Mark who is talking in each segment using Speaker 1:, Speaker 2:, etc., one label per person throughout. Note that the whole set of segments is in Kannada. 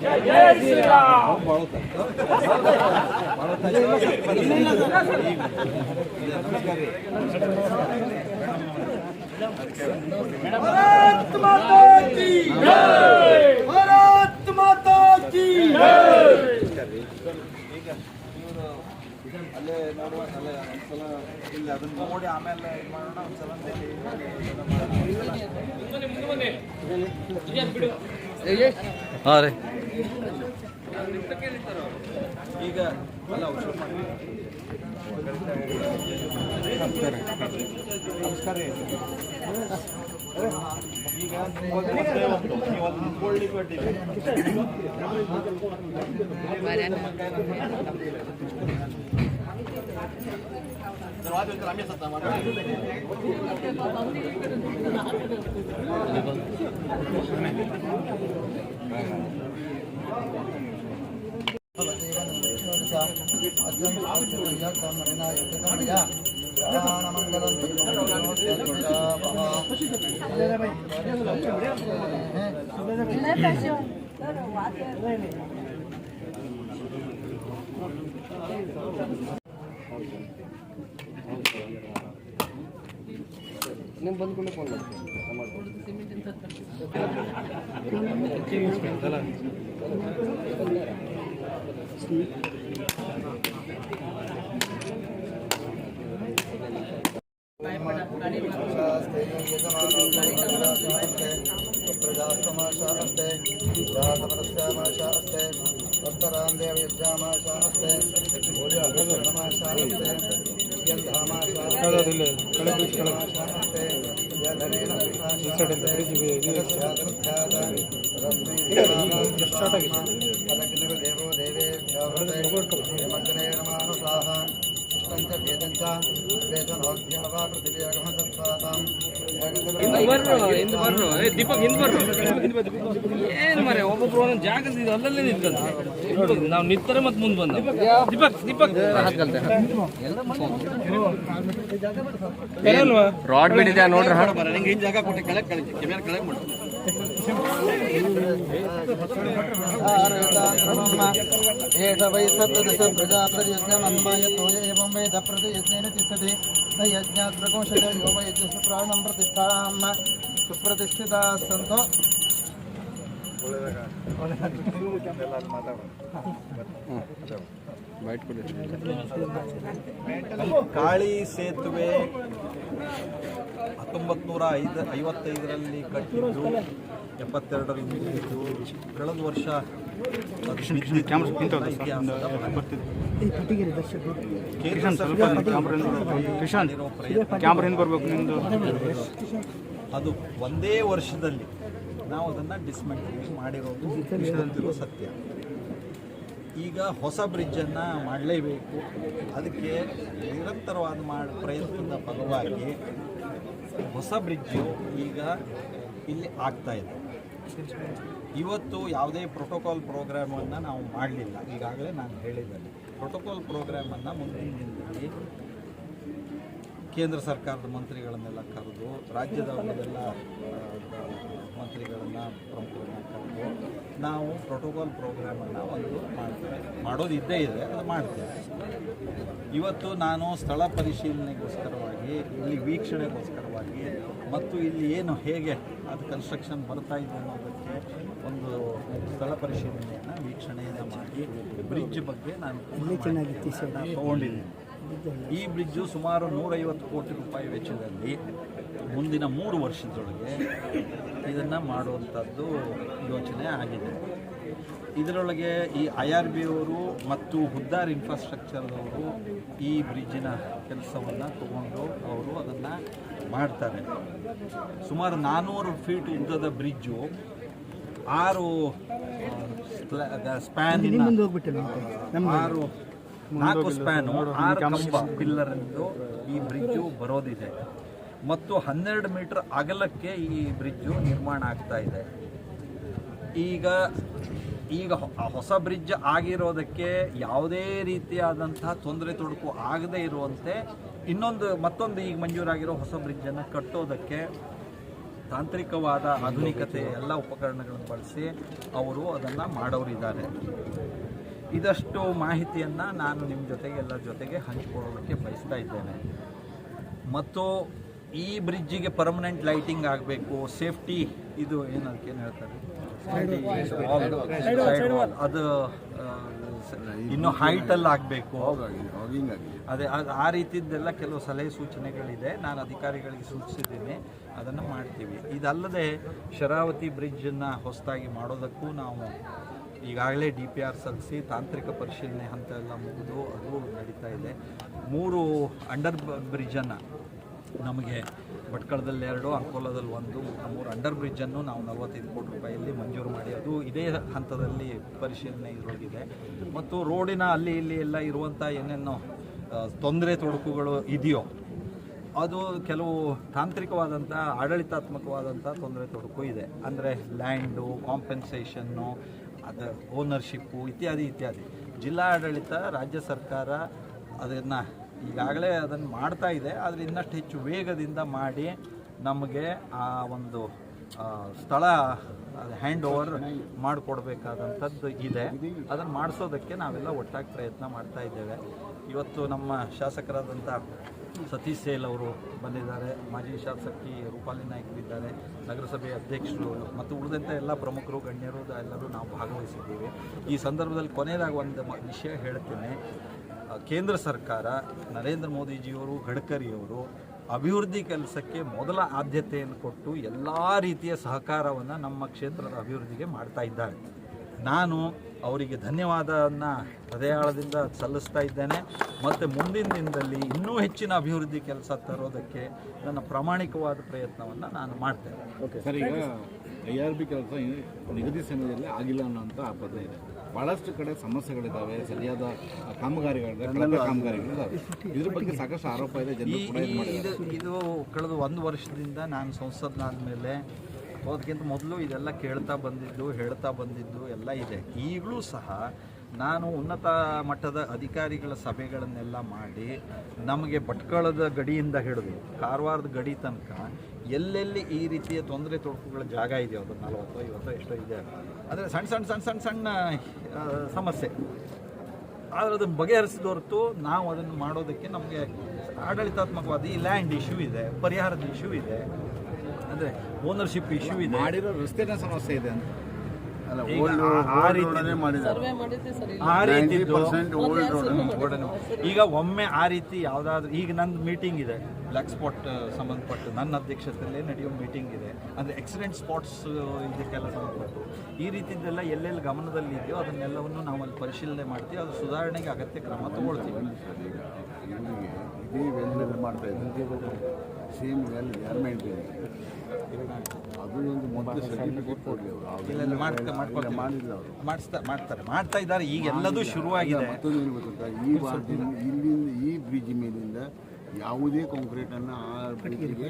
Speaker 1: ಜೈ ಶ್ರೀರಾಮ್.
Speaker 2: ಭಾರತ್ ಮಾತಾ ಕಿ ಜೈ. ಭಾರತ್ ಮಾತಾ ಕಿ ಜೈ.
Speaker 3: ಅಲ್ಲೇ ನೋಡುವ ಅಲ್ಲೇ ಒಂದ್ಸಲ ಇಲ್ಲಿ ಅದನ್ನ ನೋಡಿ ಆಮೇಲೆ ಇದು ಮಾಡೋಣ ಒಂದ್ಸಲ
Speaker 4: ಹಾಂ ರೀ
Speaker 3: ಈಗ ಅಲ್ಲ ನಮಸ್ಕಾರ ಈಗ ಒಂದು ಕೊಳ್ಳಿಗೆ ಕೊಟ್ಟಿದೆ
Speaker 4: ನೀವು ಬಂದ್ಕೊಂಡು ಫೋನ್ ದೀಪಕ್ ಹಿಂದ್ ಬರ್ರು ಏನ್ ಮರೆ ಒಬ್ಬೊಬ್ರು ಒಂದೊಂದು ಜಾಗದ ಅಲ್ಲಲ್ಲೇ ನಿಂತ್ಕೊಂತ ನಾವು ನಿಂತಾರೆ ಮತ್ತೆ ಮುಂದೆ ಬಂದ ದೀಪಕ್ ದೀಪಕ್ ರಾಡ್ ಬಿಡಿದೆ ನೋಡ್ರಿ ಹಿಂಗೆ ಜಾಗ ಕೊಟ್ಟು ಕೆಳಗೆ ಕೆಳಗೆ ಕೆಳಗೆ ಮಾಡು
Speaker 2: वै सप्तदश प्रजाप्रतियज्ञमन्माय तोय एवं वेद प्रतियज्ञेन तिष्ठति न यज्ञात्मकोशयो यो वै यज्ञस्य प्राणं प्रतिष्ठां सुप्रतिष्ठिता सन्तो
Speaker 3: ಕಾಳಿ ಸೇತುವೆ 1955ರಲ್ಲಿ ಕಟ್ಟಿದ್ದು 72ರಲ್ಲಿ ಮುಗಿದಿದ್ದು ಕಳೆದ ವರ್ಷ ಅದು ಒಂದೇ ವರ್ಷದಲ್ಲಿ ನಾವು ಅದನ್ನು ಡಿಸ್ಮೆಂಟಲ್ ಮಾಡಿರೋದು ಸತ್ಯ. ಈಗ ಹೊಸ ಬ್ರಿಡ್ಜನ್ನು ಮಾಡಲೇಬೇಕು. ಅದಕ್ಕೆ ನಿರಂತರವಾದ ಪ್ರಯತ್ನದ ಫಲವಾಗಿ ಹೊಸ ಬ್ರಿಡ್ಜು ಈಗ ಇಲ್ಲಿ ಆಗ್ತಾ ಇದೆ. ಇವತ್ತು ಯಾವುದೇ ಪ್ರೋಟೋಕಾಲ್ ಪ್ರೋಗ್ರಾಮನ್ನು ನಾವು ಮಾಡಲಿಲ್ಲ. ಈಗಾಗಲೇ ನಾನು ಹೇಳಿದ್ದೇನೆ, ಪ್ರೋಟೋಕಾಲ್ ಪ್ರೋಗ್ರಾಮನ್ನು ಮುಂದಿನ ದಿನದಲ್ಲಿ ಕೇಂದ್ರ ಸರ್ಕಾರದ ಮಂತ್ರಿಗಳನ್ನೆಲ್ಲ ಕರೆದು ರಾಜ್ಯದ ಉಳಿದೆಲ್ಲ ಮಂತ್ರಿಗಳನ್ನು ಪ್ರಮುಖರನ್ನ ಕರೆದು ನಾವು ಪ್ರೋಟೋಕಾಲ್ ಪ್ರೋಗ್ರಾಮನ್ನು ಒಂದು ಮಾಡೋದು ಇದ್ದೇ ಇದೆ, ಅದು ಮಾಡ್ತೇವೆ. ಇವತ್ತು ನಾನು ಸ್ಥಳ ಪರಿಶೀಲನೆಗೋಸ್ಕರವಾಗಿ, ಇಲ್ಲಿ ವೀಕ್ಷಣೆಗೋಸ್ಕರವಾಗಿ ಮತ್ತು ಇಲ್ಲಿ ಏನು ಹೇಗೆ ಅದು ಕನ್ಸ್ಟ್ರಕ್ಷನ್ ಬರ್ತಾ ಇದೆ ಅನ್ನೋದಕ್ಕೆ ಒಂದು ಸ್ಥಳ ಪರಿಶೀಲನೆಯನ್ನು ವೀಕ್ಷಣೆಯನ್ನು ಮಾಡಿ ಬ್ರಿಡ್ಜ್ ಬಗ್ಗೆ ನಾನು ತಗೊಂಡಿದ್ದೀನಿ. ಈ ಬ್ರಿಡ್ಜು ಸುಮಾರು 150 ಕೋಟಿ ರೂಪಾಯಿ ವೆಚ್ಚದಲ್ಲಿ ಮುಂದಿನ 3 ವರ್ಷದೊಳಗೆ ಇದನ್ನು ಮಾಡುವಂಥದ್ದು ಯೋಚನೆ ಆಗಿದೆ. ಇದರೊಳಗೆ ಈ IRB ಅವರು ಮತ್ತು ಹುದ್ದಾರ್ ಇನ್ಫ್ರಾಸ್ಟ್ರಕ್ಚರ್ದವರು ಈ ಬ್ರಿಡ್ಜಿನ ಕೆಲಸವನ್ನು ತಗೊಂಡು ಅವರು ಅದನ್ನು ಮಾಡ್ತಾರೆ. ಸುಮಾರು 400 ಫೀಟ್ ಉದ್ದದ ಬ್ರಿಡ್ಜು 6 ಸ್ಪ್ಯಾನ್ 4 ಸ್ಪ್ಯಾನು 6 ಕಂಬ ಪಿಲ್ಲರಿಂದು ಈ ಬ್ರಿಡ್ಜು ಬರೋದಿದೆ ಮತ್ತು 12 ಮೀಟರ್ ಅಗಲಕ್ಕೆ ಈ ಬ್ರಿಡ್ಜು ನಿರ್ಮಾಣ ಆಗ್ತಾ ಇದೆ. ಈಗ ಹೊಸ ಬ್ರಿಡ್ಜ್ ಆಗಿರೋದಕ್ಕೆ ಯಾವುದೇ ರೀತಿಯಾದಂತಹ ತೊಂದರೆ ತೊಡಕು ಆಗದೇ ಇರುವಂತೆ ಮತ್ತೊಂದು ಈಗ ಮಂಜೂರಾಗಿರೋ ಹೊಸ ಬ್ರಿಡ್ಜನ್ನು ಕಟ್ಟೋದಕ್ಕೆ ತಾಂತ್ರಿಕವಾದ ಆಧುನಿಕತೆ ಎಲ್ಲ ಉಪಕರಣಗಳನ್ನು ಬಳಸಿ ಅವರು ಅದನ್ನು ಮಾಡೋರಿದ್ದಾರೆ. ಇದಷ್ಟು ಮಾಹಿತಿಯನ್ನು ನಾನು ನಿಮ್ಮ ಜೊತೆಗೆ ಎಲ್ಲರ ಜೊತೆಗೆ ಹಂಚಿಕೊಳ್ಳೋದಕ್ಕೆ ಬಯಸ್ತಾ ಇದ್ದೇನೆ. ಮತ್ತು ಈ ಬ್ರಿಡ್ಜಿಗೆ ಪರ್ಮನೆಂಟ್ ಲೈಟಿಂಗ್ ಆಗಬೇಕು, ಸೇಫ್ಟಿ ಇದು ಏನದಕ್ಕೆ ಏನು ಹೇಳ್ತಾರೆ ಅದು ಇನ್ನೂ ಹೈಟಲ್ಲಿ ಆಗಬೇಕು, ಅದೇ ಆ ರೀತಿದ್ದೆಲ್ಲ ಕೆಲವು ಸಲಹೆ ಸೂಚನೆಗಳಿದೆ. ನಾನು ಅಧಿಕಾರಿಗಳಿಗೆ ಸೂಚಿಸಿದ್ದೀನಿ, ಅದನ್ನು ಮಾಡ್ತೀವಿ. ಇದಲ್ಲದೆ ಶರಾವತಿ ಬ್ರಿಡ್ಜನ್ನು ಹೊಸದಾಗಿ ಮಾಡೋದಕ್ಕೂ ನಾವು ಈಗಾಗಲೇ DPR ಸಲ್ಲಿಸಿ ತಾಂತ್ರಿಕ ಪರಿಶೀಲನೆ ಹಂತ ಎಲ್ಲ ಮುಗಿದು ಅದು ನಡೀತಾ ಇದೆ. 3 ಅಂಡರ್ ಬ್ರಿಡ್ಜನ್ನು ನಮಗೆ ಭಟ್ಕಳದಲ್ಲಿ 2, ಅಂಕೋಲಾದಲ್ಲಿ 1, 3 ಅಂಡರ್ ಬ್ರಿಡ್ಜನ್ನು ನಾವು 45 ಕೋಟಿ ರೂಪಾಯಿಯಲ್ಲಿ ಮಂಜೂರು ಮಾಡಿ ಅದು ಇದೇ ಹಂತದಲ್ಲಿ ಪರಿಶೀಲನೆ ಇದರೊಳಗಿದೆ. ಮತ್ತು ರೋಡಿನ ಅಲ್ಲಿ ಇಲ್ಲಿ ಎಲ್ಲ ಇರುವಂಥ ಏನೇನೋ ತೊಂದರೆ ತೊಡಕುಗಳು ಇದೆಯೋ ಅದು ಕೆಲವು ತಾಂತ್ರಿಕವಾದಂಥ ಆಡಳಿತಾತ್ಮಕವಾದಂಥ ತೊಂದರೆ ತೊಡಕು ಇದೆ. ಅಂದರೆ ಲ್ಯಾಂಡು, ಕಾಂಪೆನ್ಸೇಷನ್ನು, ಅದು ಓನರ್ಶಿಪ್ಪು ಇತ್ಯಾದಿ ಇತ್ಯಾದಿ. ಜಿಲ್ಲಾ ಆಡಳಿತ, ರಾಜ್ಯ ಸರ್ಕಾರ ಅದನ್ನು ಈಗಾಗಲೇ ಅದನ್ನು ಮಾಡ್ತಾ ಇದೆ. ಆದರೆ ಇನ್ನಷ್ಟು ಹೆಚ್ಚು ವೇಗದಿಂದ ಮಾಡಿ ನಮಗೆ ಆ ಒಂದು ಸ್ಥಳ ಹ್ಯಾಂಡ್ ಓವರ್ ಮಾಡಿಕೊಡ್ಬೇಕಾದಂಥದ್ದು ಇದೆ. ಅದನ್ನು ಮಾಡಿಸೋದಕ್ಕೆ ನಾವೆಲ್ಲ ಒಟ್ಟಾಗಿ ಪ್ರಯತ್ನ ಮಾಡ್ತಾ ಇದ್ದೇವೆ. ಇವತ್ತು ನಮ್ಮ ಶಾಸಕರಾದಂಥ ಸತೀಶ್ ಸೇಲ್ ಅವರು ಬಂದಿದ್ದಾರೆ, ಮಾಜಿ ಶಾಸಕಿ ರೂಪಾಲಿ ನಾಯ್ಕರು ಇದ್ದಾರೆ, ನಗರಸಭೆ ಅಧ್ಯಕ್ಷರು ಮತ್ತು ಉಳಿದಂಥ ಎಲ್ಲ ಪ್ರಮುಖರು, ಗಣ್ಯರು ಎಲ್ಲರೂ ನಾವು ಭಾಗವಹಿಸಿದ್ದೀವಿ. ಈ ಸಂದರ್ಭದಲ್ಲಿ ಕೊನೆಯದಾಗಿ ಒಂದು ವಿಷಯ ಹೇಳ್ತೀನಿ. ಕೇಂದ್ರ ಸರ್ಕಾರ, ನರೇಂದ್ರ ಮೋದಿಜಿಯವರು, ಗಡ್ಕರಿಯವರು ಅಭಿವೃದ್ಧಿ ಕೆಲಸಕ್ಕೆ ಮೊದಲ ಆದ್ಯತೆಯನ್ನು ಕೊಟ್ಟು ಎಲ್ಲ ರೀತಿಯ ಸಹಕಾರವನ್ನು ನಮ್ಮ ಕ್ಷೇತ್ರದ ಅಭಿವೃದ್ಧಿಗೆ ಮಾಡ್ತಾ ಇದ್ದಾರೆ. ನಾನು ಅವರಿಗೆ ಧನ್ಯವಾದವನ್ನು ಹೃದಯಾಳದಿಂದ ಸಲ್ಲಿಸ್ತಾ ಇದ್ದೇನೆ. ಮತ್ತು ಮುಂದಿನ ದಿನದಲ್ಲಿ ಇನ್ನೂ ಹೆಚ್ಚಿನ ಅಭಿವೃದ್ಧಿ ಕೆಲಸ ತರೋದಕ್ಕೆ ನನ್ನ ಪ್ರಾಮಾಣಿಕವಾದ ಪ್ರಯತ್ನವನ್ನು ನಾನು ಮಾಡ್ತೇನೆ.
Speaker 5: ಸರ್, ಈಗ IRB ಕೆಲಸ ನಿಗದಿ ಸಮಯದಲ್ಲಿ ಆಗಿಲ್ಲ ಅನ್ನೋಂಥ ಆಪದ ಇದೆ. ಭಾಳಷ್ಟು ಕಡೆ ಸಮಸ್ಯೆಗಳಿದ್ದಾವೆ, ಸರಿಯಾದ ಕಾಮಗಾರಿಗಳಿದ್ದಾವೆ. ಇದ್ರ ಬಗ್ಗೆ ಸಾಕಷ್ಟು ಆರೋಪ ಇದೆ.
Speaker 3: ಇದು ಕಳೆದ 1 ವರ್ಷದಿಂದ ನಾನು ಸಂಸದನಾದ ಮೇಲೆ ಅದಕ್ಕಿಂತ ಮೊದಲು ಇದೆಲ್ಲ ಕೇಳ್ತಾ ಬಂದಿದ್ದು, ಹೇಳ್ತಾ ಬಂದಿದ್ದು ಎಲ್ಲ ಇದೆ. ಈಗಲೂ ಸಹ ನಾನು ಉನ್ನತ ಮಟ್ಟದ ಅಧಿಕಾರಿಗಳ ಸಭೆಗಳನ್ನೆಲ್ಲ ಮಾಡಿ ನಮಗೆ ಭಟ್ಕಳದ ಗಡಿಯಿಂದ ಹಿಡಿದು ಕಾರವಾರದ ಗಡಿ ತನಕ ಎಲ್ಲೆಲ್ಲಿ ಈ ರೀತಿಯ ತೊಂದರೆ ತೊಡಕುಗಳ ಜಾಗ ಇದೆಯೋ ಅದು 40-50 ಎಷ್ಟೋ ಇದೆ. ಅಂದರೆ ಸಣ್ಣ ಸಮಸ್ಯೆ, ಆದರೆ ಅದನ್ನು ಬಗೆಹರಿಸಿದ ಹೊರತು ನಾವು ಅದನ್ನು ಮಾಡೋದಕ್ಕೆ ನಮಗೆ ಆಡಳಿತಾತ್ಮಕವಾದ ಈ ಲ್ಯಾಂಡ್ ಇಶ್ಯೂ ಇದೆ, ಪರಿಹಾರದ ಇಶ್ಯೂ ಇದೆ, ಅಂದರೆ ಓನರ್ಶಿಪ್ ಇಶ್ಯೂ ಇದೆ,
Speaker 5: ಮಾಡಿರೋ ರಸ್ತೆನ ಸಮಸ್ಯೆ ಇದೆ ಅಂತ.
Speaker 3: ಈಗ ಒಮ್ಮೆ ಆ ರೀತಿ ಯಾವುದಾದ್ರೂ ಈಗ ನನ್ನ ಮೀಟಿಂಗ್ ಇದೆ, ಬ್ಲ್ಯಾಕ್ ಸ್ಪಾಟ್ ಸಂಬಂಧಪಟ್ಟು ನನ್ನ ಅಧ್ಯಕ್ಷತೆಯಲ್ಲೇ ನಡೆಯೋ ಮೀಟಿಂಗ್ ಇದೆ. ಅಂದರೆ ಆಕ್ಸಿಡೆಂಟ್ ಸ್ಪಾಟ್ಸ್ ಇದಕ್ಕೆಲ್ಲ ಸಂಬಂಧಪಟ್ಟು ಈ ರೀತಿದ್ದೆಲ್ಲ ಎಲ್ಲೆಲ್ಲಿ ಗಮನದಲ್ಲಿ ಇದೆಯೋ ಅದನ್ನೆಲ್ಲವನ್ನು ನಾವು ಅಲ್ಲಿ ಪರಿಶೀಲನೆ ಮಾಡ್ತೀವಿ. ಅದು ಸುಧಾರಣೆಗೆ ಅಗತ್ಯ ಕ್ರಮ ತಗೊಳ್ತೀವಿ.
Speaker 6: ಇದೇ ವೆಲ್ ಮಾಡ್ತಾ ಇದ್ದಾರೆ, ಸೇಮ್ ವೆಲ್ ಗೌರ್ಮೆಂಟ್ ಅದು ಒಂದು ಮೊದಲು ಸರ್ಟಿಫಿಕೇಟ್ ಕೊಡಲಿ ಅವರು
Speaker 3: ಮಾಡ್ತಾ ಇದ್ದಾರೆ. ಈಗ ಎಲ್ಲದೂ ಶುರುವಾಗಿದೆ.
Speaker 6: ಮತ್ತೊಂದು ಏನು ಗೊತ್ತಾ, ಈ ವಾರದಿಂದ ಇಲ್ಲಿಂದ ಈ ಬ್ರಿಡ್ಜ್ ಮೇಲಿಂದ ಯಾವುದೇ ಕಾಂಕ್ರೀಟ್ ಅನ್ನು ಆ ಬ್ರಿಡ್ಜ್ಗೆ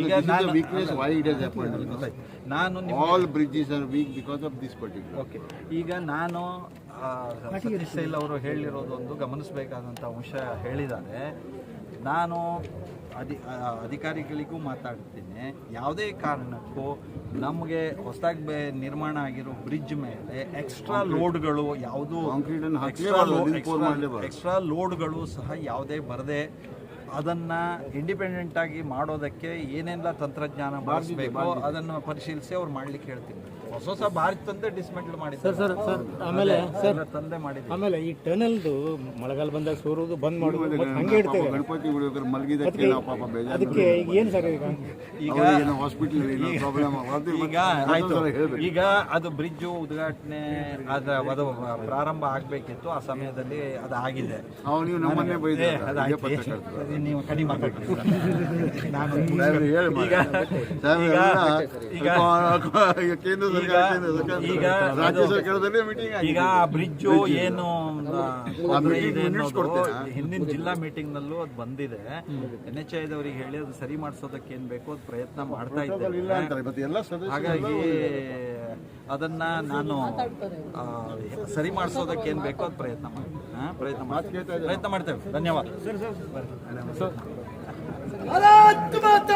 Speaker 3: ಈಗ
Speaker 6: weakness why it has happened.
Speaker 3: ನಾನು
Speaker 6: all bridges are weak because of this particular.
Speaker 3: Okay, ಈಗ ನಾನು ಸತೀಶ್ ಸೈಲ್ ಅವರು ಹೇಳಿರೋದೊಂದು ಗಮನಿಸಬೇಕಾದಂಥ ಅಂಶ ಹೇಳಿದ್ದಾರೆ. ನಾನು ಅಧಿಕಾರಿಗಳಿಗೂ ಮಾತಾಡ್ತೀನಿ, ಯಾವುದೇ ಕಾರಣಕ್ಕೂ ನಮಗೆ ಹೊಸದಾಗಿ ನಿರ್ಮಾಣ ಆಗಿರೋ ಬ್ರಿಡ್ಜ್ ಮೇಲೆ ಎಕ್ಸ್ಟ್ರಾ ಲೋಡ್ಗಳು ಯಾವುದೂ ಎಕ್ಸ್ಟ್ರಾ ಲೋಡ್ಗಳು ಸಹ ಯಾವುದೇ ಬರದೆ ಅದನ್ನು ಇಂಡಿಪೆಂಡೆಂಟಾಗಿ ಮಾಡೋದಕ್ಕೆ ಏನೆಲ್ಲ ತಂತ್ರಜ್ಞಾನ ಬಳಸಬೇಕು ಅದನ್ನು ಪರಿಶೀಲಿಸಿ ಅವ್ರು ಮಾಡ್ಲಿಕ್ಕೆ ಹೇಳ್ತೀನಿ. ಹೊಸ ಭಾರಿ ತಂದೆ ಡಿಸ್ಮೆಂಟಲ್ ಮಾಡಿದ್ದಾರೆ
Speaker 1: ಸರ್. ಆಮೇಲೆ ಸರ್
Speaker 3: ತಂದೆ ಮಾಡಿದ್ರು.
Speaker 1: ಆಮೇಲೆ ಈ ಟನಲ್ದು ಮಳೆಗಾಲ ಬಂದಾಗ ಸೋರೋದು ಬಂದ್ ಮಾಡೋದು ಹಂಗೆ ಇಡ್ತೇವೆ.
Speaker 6: ಗಣಪತಿ ಹುಡುಗರು ಮಲಗಿದಕ್ಕೆ ನಾವು ಪಾಪ ಬೇಜಾರು.
Speaker 1: ಅದಕ್ಕೆ ಏನು ಸರ್
Speaker 3: ಈಗ
Speaker 6: ಹಾಸ್ಪಿಟಲ್ ಪ್ರಾಬ್ಲಮ್
Speaker 3: ಈಗ ಅದು ಬ್ರಿಡ್ಜು ಉದ್ಘಾಟನೆ ಅದು ಪ್ರಾರಂಭ ಆಗಬೇಕಿತ್ತು. ಆ ಸಮಯದಲ್ಲಿ ಅದು ಆಗಿದೆ.
Speaker 6: ನೀವು ನಮ್ಮನ್ನೇ ಬೈದೆ
Speaker 3: ನೀವು ಕಡಿಮೆ ಈಗ ಆ ಬ್ರಿಡ್ಜು ಏನು ಹಿಂದಿನ ಜಿಲ್ಲಾ ಮೀಟಿಂಗ್ ನಲ್ಲೂ ಅದು ಬಂದಿದೆ. NHAI ದವರಿಗೆ ಹೇಳಿ ಅದು ಸರಿ ಮಾಡಿಸೋದಕ್ಕೆ ಏನ್ ಬೇಕೋ ಅದು ಪ್ರಯತ್ನ ಮಾಡ್ತಾ ಇದ್ದಾರೆ. ಹಾಗಾಗಿ ಅದನ್ನ ನಾನು ಸರಿ ಮಾಡಿಸೋದಕ್ಕೆ ಏನ್ ಬೇಕೋ ಅದು ಪ್ರಯತ್ನ ಮಾಡ್ತೇವೆ. ಧನ್ಯವಾದ.
Speaker 1: ಭಾರತ್ ಮಾತಾ